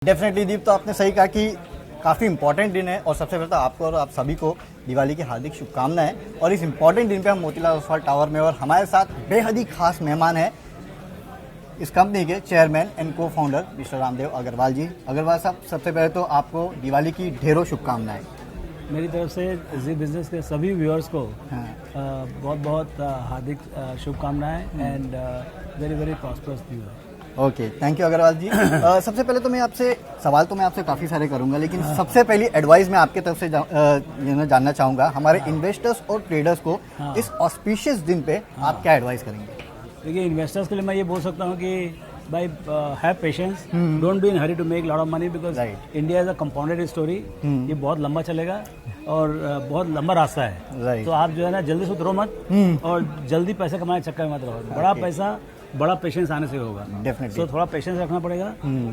Definitely दीप, तो आपने सही कहा कि काफ़ी इंपॉर्टेंट दिन है और सबसे पहले तो आपको और आप सभी को दिवाली की हार्दिक शुभकामनाएं। और इस इंपॉर्टेंट दिन पे हम मोतीलाल ओसवाल टावर में और हमारे साथ बेहद ही खास मेहमान हैं इस कंपनी के चेयरमैन एंड को फाउंडर मिस्टर रामदेव अग्रवाल जी। अग्रवाल साहब, सबसे पहले तो आपको दिवाली की ढेरों शुभकामनाएं। मेरी तरफ से जी बिजनेस के सभी व्यूअर्स को बहुत बहुत हार्दिक शुभकामनाएं and very very prosperous new year. Okay, thank you Agarwal ji. सबसे पहले तो मैं आपसे सवाल तो मैं आपसे काफ़ी सारे करूंगा, लेकिन सबसे पहली एडवाइस मैं आपके तरफ से जानना चाहूँगा हमारे इन्वेस्टर्स और ट्रेडर्स को इस ऑस्पिशियस दिन पे आप क्या एडवाइस करेंगे? देखिए, इन्वेस्टर्स के लिए मैं ये बोल सकता हूँ कि भाई have patience, don't be in hurry to make lot of money because India is a compounded story. ये बहुत लंबा चलेगा और बहुत लंबा रास्ता है। तो आप जो है ना जल्दी से उतरो मत और जल्दी पैसे कमाने चक्कर में मत रहो। बड़ा पैसा बड़ा पेशेंस आने से होगा। डेफिनेटली। तो थोड़ा पेशेंस रखना पड़ेगा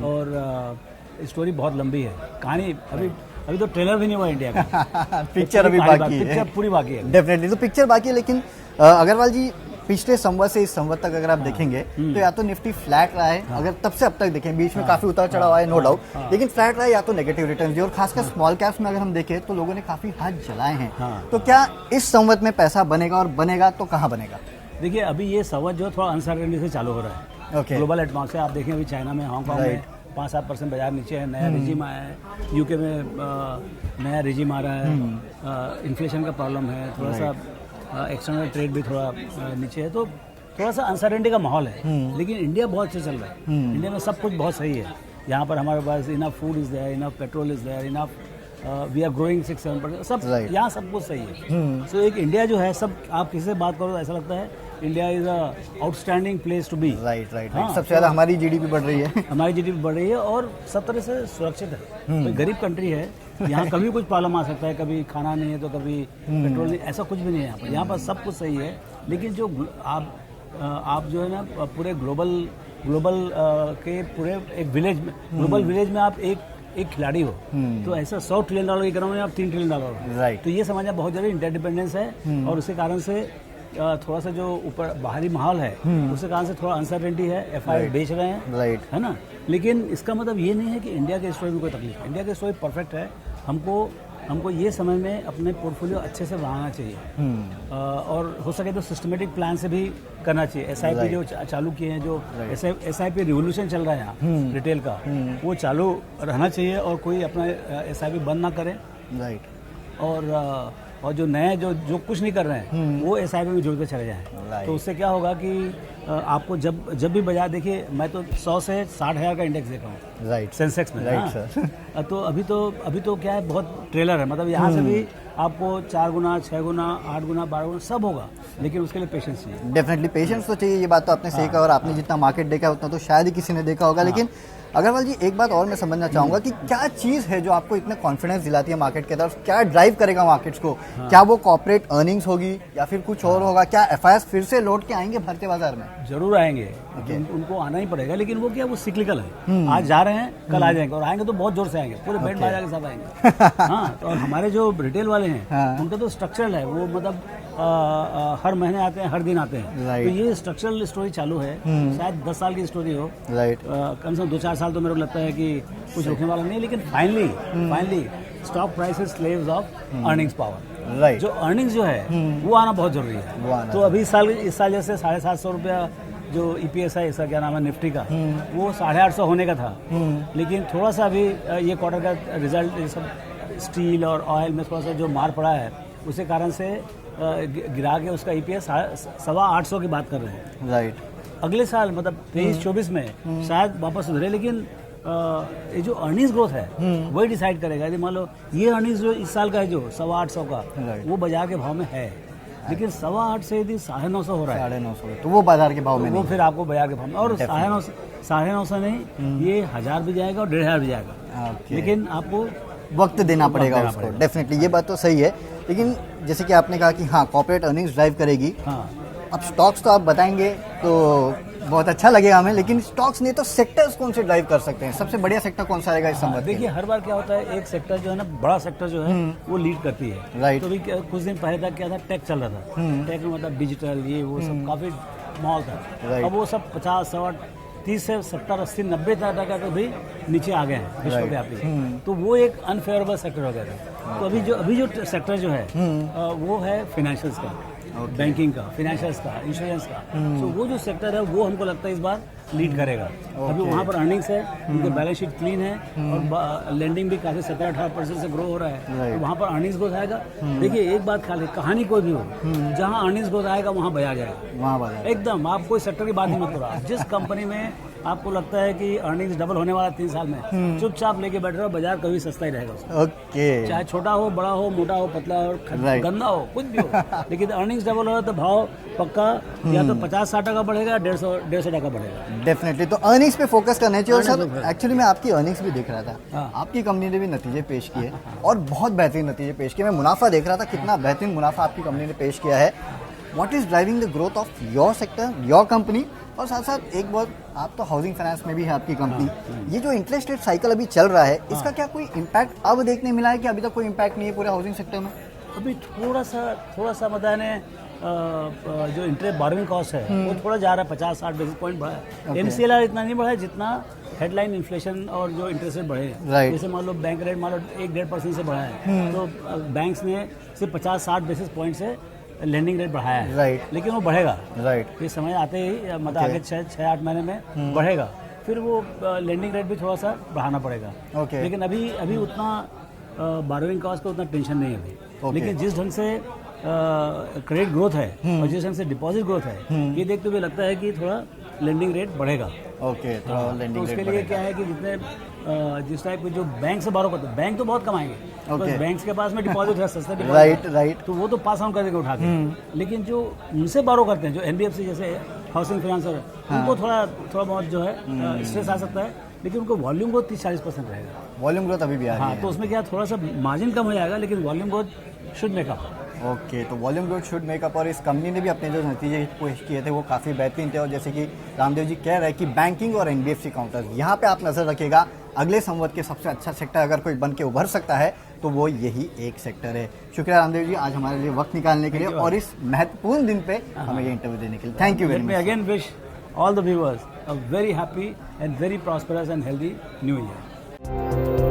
और स्टोरी बहुत लंबी है। कहानी अभी तो ट्रेलर भी नहीं हुआ इंडिया का। पिक्चर अभी बाकी है, पिक्चर पूरी बाकी है। डेफिनेटली, तो पिक्चर बाकी है। लेकिन अग्रवाल जी, पिछले संवत से इस संवत तक अगर आप देखेंगे तो या तो निफ्टी फ्लैट रहा है, अगर तब से अब तक देखें बीच में काफी उतार चढ़ाव आया, नो डाउट, लेकिन फ्लैट रहा है या तो नेगेटिव रिटर्न जी। और खासकर स्मॉल कैप्स में अगर हम देखें तो लोगों ने काफी हाथ जलाए हैं। तो क्या इस संवत में पैसा बनेगा, और बनेगा तो कहाँ बनेगा? देखिए, अभी ये संवत जो थोड़ा अनसर्टेनिटी से चालू हो रहा है। ग्लोबल एटमॉस्फेयर आप देखें, अभी चाइना में, हांगकांग में 5-7% बाजार नीचे है। नया रिजीम आया है, यूके में नया रिजीम आ रहा है, इन्फ्लेशन का प्रॉब्लम है, थोड़ा सा एक्सटर्नल ट्रेड भी थोड़ा नीचे है। तो थोड़ा सा अनसर्टेनिटी का माहौल है। लेकिन इंडिया बहुत अच्छा चल रहा है। इंडिया में सब कुछ बहुत सही है। यहाँ पर हमारे पास enough food is there, enough petrol is there, enough we are growing 6-7%, सब यहाँ सब कुछ सही है। सो एक इंडिया जो है, सब आप किसी से बात करो तो ऐसा लगता है India is a outstanding place to be. Right. सबसे ज्यादा हमारी जीडीपी बढ़ रही है। हमारी जीडीपी बढ़ रही है और सब तरह से सुरक्षित है। कोई गरीब कंट्री है, यहाँ कभी कुछ प्रॉब्लम आ सकता है, कभी खाना नहीं है तो कभी पेट्रोल नहीं, ऐसा कुछ भी नहीं है यहाँ पर सब कुछ सही है। लेकिन जो आप जो है ना पूरे ग्लोबल के पूरे एक विलेज में, ग्लोबल विलेज में आप एक खिलाड़ी हो, तो ऐसा $100 ट्रिलियन की इकोनॉमी में आप $3 ट्रिलियन हो। तो ये समझना बहुत जरूरी, इंटरडिपेंडेंस है। और उसके कारण से थोड़ा सा जो ऊपर बाहरी माहौल है उसके कारण से थोड़ा अनसर्टेनिटी है। एफआई बेच रहे हैं, है ना। लेकिन इसका मतलब ये नहीं है कि इंडिया के स्टोरी में कोई तकलीफ है। इंडिया की स्टोरी परफेक्ट है। हमको ये समय में अपने पोर्टफोलियो अच्छे से बढ़ाना चाहिए और हो सके तो सिस्टमेटिक प्लान से भी करना चाहिए। एसआईपी जो चालू किए हैं, जो एसआईपी रिवोल्यूशन चल रहा है यहाँ रिटेल का, वो चालू रहना चाहिए और कोई अपना एसआईपी बंद ना करे। और जो नए जो कुछ नहीं कर रहे हैं वो एसआईपी में जुड़ते चले जाएं। तो उससे क्या होगा कि आपको जब भी बाजार, देखिए मैं तो 100 से 60,000 का इंडेक्स देखा हूँ सेंसेक्स में। सर तो अभी तो क्या है, बहुत ट्रेलर है। मतलब यहाँ से भी आपको 4 गुना, 6 गुना, 8 गुना, 12 गुना सब होगा, लेकिन उसके लिए पेशेंस चाहिए। डेफिनेटली पेशेंस तो चाहिए, ये बात तो आपने सही कहा। और आपने जितना मार्केट देखा उतना तो शायद ही किसी ने देखा होगा। लेकिन अग्रवाल जी, एक बात और मैं समझना चाहूंगा कि क्या चीज़ है जो आपको इतना कॉन्फिडेंस दिलाती है मार्केट की तरफ? क्या ड्राइव करेगा मार्केट्स को? क्या वो कॉर्पोरेट अर्निंग्स होगी या फिर कुछ और होगा? क्या एफआईआईएस फिर से लौट के आएंगे भारतीय बाजार में? जरूर आएंगे, उनको आना ही पड़ेगा। लेकिन वो क्या, वो सिक्लिकल है। आज जा रहे हैं, कल आ जाएंगे, और आएंगे तो बहुत जोर से आएंगे, पूरे बैंड बाजा के साथ आएंगे। हाँ, और हमारे जो रिटेल वाले हैं उनका तो स्ट्रक्चरल है। वो मतलब हर महीने आते हैं, हर दिन आते हैं। तो ये स्ट्रक्चरल स्टोरी चालू है। शायद 10 साल की स्टोरी हो, कम से कम 2-4 साल तो मेरे को लगता है कि कुछ रुकने वाला नहीं है। लेकिन finally stock prices slaves of earnings power. जो अर्निंग्स जो है वो आना बहुत जरूरी है। तो अभी इस साल जैसे 750 रुपया जो ईपीएस है, इसका क्या नाम है, निफ्टी का, वो 850 होने का था। लेकिन थोड़ा सा अभी ये क्वार्टर का रिजल्ट, ये सब स्टील और ऑयल में थोड़ा सा जो मार पड़ा है, उसके कारण से गिरा के उसका ईपीएस 825 की बात कर रहे हैं। अगले साल मतलब 23-24 में शायद वापस सुधरे। लेकिन ये जो अर्निंग्स ग्रोथ है वही डिसाइड करेगा। यदि मान लो ये अर्निंग्स जो इस साल का है, जो 825 का, वो बाजार के भाव में है। लेकिन 825 से यदि 950 हो रहा है, 950, तो वो बाजार के भाव में, वो फिर आपको बाजार के भाव में, और 950 नहीं, ये 1000 भी जाएगा और 1500 भी जाएगा। लेकिन आपको वक्त देना पड़ेगा उसको। डेफिनेटली, ये बात तो सही है। लेकिन जैसे कि आपने कहा कि हाँ, कॉर्पोरेट अर्निंग्स ड्राइव करेगी। अब स्टॉक्स तो आप बताएंगे तो बहुत अच्छा लगेगा हमें, लेकिन स्टॉक्स नहीं तो सेक्टर्स कौन से ड्राइव कर सकते हैं? सबसे बढ़िया सेक्टर कौन सा आएगा इस समय? देखिए, हर बार क्या होता है, एक सेक्टर जो है ना, बड़ा सेक्टर जो है वो लीड करती है। तो अभी कुछ दिन पहले तक क्या था, टेक चल रहा था। टेक में मतलब डिजिटल, ये वो सब काफी माहौल था। अब वो सब 50, 100, 30 से 70, 80, 90 टका का भी नीचे आ गए हैं विश्वव्यापी। तो वो एक अनफेवरेबल सेक्टर हो गया था। तो अभी जो सेक्टर जो है वो है फाइनेंशियल्स का, बैंकिंग का, फाइनेंशियल्स का, इंश्योरेंस का। तो वो जो सेक्टर है वो हमको लगता है इस बार लीड करेगा। अभी वहाँ पर अर्निंग्स है, उनके बैलेंस शीट क्लीन है और लेंडिंग भी काफी 17-18% से ग्रो हो रहा है। तो वहाँ पर अर्निंग्स ग्रोथ आएगा। देखिए एक बात ख्याल है, कहानी कोई भी हो, जहाँ अर्निंग्स ग्रोथ आएगा वहाँ बजा जाएगा, वहाँ एकदम। आप कोई सेक्टर की बात ही मत करो। जिस कंपनी में आपको लगता है कि अर्निंग्स डबल होने वाला 3 साल में, चुपचाप लेके बैठ रहो, बाजार कभी सस्ता ही रहेगा उसका। ओके, चाहे छोटा हो, बड़ा हो, मोटा हो, पतला हो, गंदा हो, कुछ भी हो, लेकिन अर्निंग्स डबल हो तो भाव पक्का या तो 50-60 टका बढ़ेगा, 150 टका बढ़ेगा डेफिनेटली। तो अर्निंग्स पे फोकस करना चाहिए। और सर एक्चुअली मैं आपकी अर्निंग्स भी देख रहा था, आपकी कंपनी ने भी नतीजे पेश किए और बहुत बेहतरीन नतीजे पेश किए। मैं मुनाफा देख रहा था, कितना बेहतरीन मुनाफा आपकी कंपनी ने पेश किया है। What is driving the growth of your sector, your company? और साथ साथ एक बात, आप तो हाउसिंग फाइनेंस में भी है आपकी कंपनी, ये जो इंटरेस्ट रेट साइकिल अभी चल रहा है, इसका क्या कोई इम्पैक्ट अब देखने मिला है कि अभी तक कोई इम्पैक्ट नहीं है पूरे हाउसिंग सेक्टर में? अभी थोड़ा सा मतलब है जो इंटरेस्ट बोरोइंग कॉस्ट है वो थोड़ा जा रहा है, 50-60 बेसिस पॉइंट बढ़ा है। MCLR इतना नहीं बढ़ा है जितना हेडलाइन इन्फ्लेशन और जो इंटरेस्ट रेट बढ़े। जैसे मान लो बैंक रेट मान लो 1-1.5% से बढ़ा है, तो बैंक्स ने सिर्फ 50-60 बेसिस पॉइंट से लेंडिंग रेट बढ़ाया है। लेकिन वो बढ़ेगा। ये समय आते ही मतलब आगे 6-8 महीने में बढ़ेगा, फिर वो लेंडिंग रेट भी थोड़ा सा बढ़ाना पड़ेगा। लेकिन अभी उतना बोरोइंग कॉस्ट का उतना टेंशन नहीं है अभी। लेकिन जिस ढंग से क्रेडिट ग्रोथ है और जिस ढंग से डिपॉजिट ग्रोथ है, ये देखते हुए लगता है कि थोड़ा लेंडिंग रेट बढ़ेगा। तो उसके लिए क्या है कि जिस टाइप के जो बैंक से बारो करते हैं, बैंक तो बहुत कमाएंगे, बैंक के पास में डिपॉजिट है, सस्ता डिपॉजिट, तो वो तो पास ऑन कर देंगे उठा के। लेकिन जो उनसे बारो करते हैं, जो NBFC जैसे हाउसिंग फाइनेंसर, उनको थोड़ा बहुत जो है स्ट्रेस आ सकता है, लेकिन उनको वॉल्यूम ग्रोथ 30-40% रहेगा। वॉल्यूम ग्रोथ अभी भी आ रही है। तो उसमें क्या थोड़ा सा मार्जिन कम हो जाएगा, लेकिन volume growth should makeup. Okay, तो वॉल्यूम ग्रोथ शुड मेकअप। और इस कंपनी ने भी अपने जो नतीजे पेश किए थे वो काफ़ी बेहतरीन थे। और जैसे कि रामदेव जी कह रहे हैं कि बैंकिंग और NBFC काउंटर्स, यहाँ पे आप नज़र रखिएगा, अगले संवत के सबसे अच्छा सेक्टर अगर कोई बन के उभर सकता है तो वो यही एक सेक्टर है। शुक्रिया रामदेव जी आज हमारे लिए वक्त निकालने के लिए और इस महत्वपूर्ण दिन पे हमें ये इंटरव्यू देने के लिए। Thank you very much. Again wish all the viewers a very happy and very prosperous and healthy new year.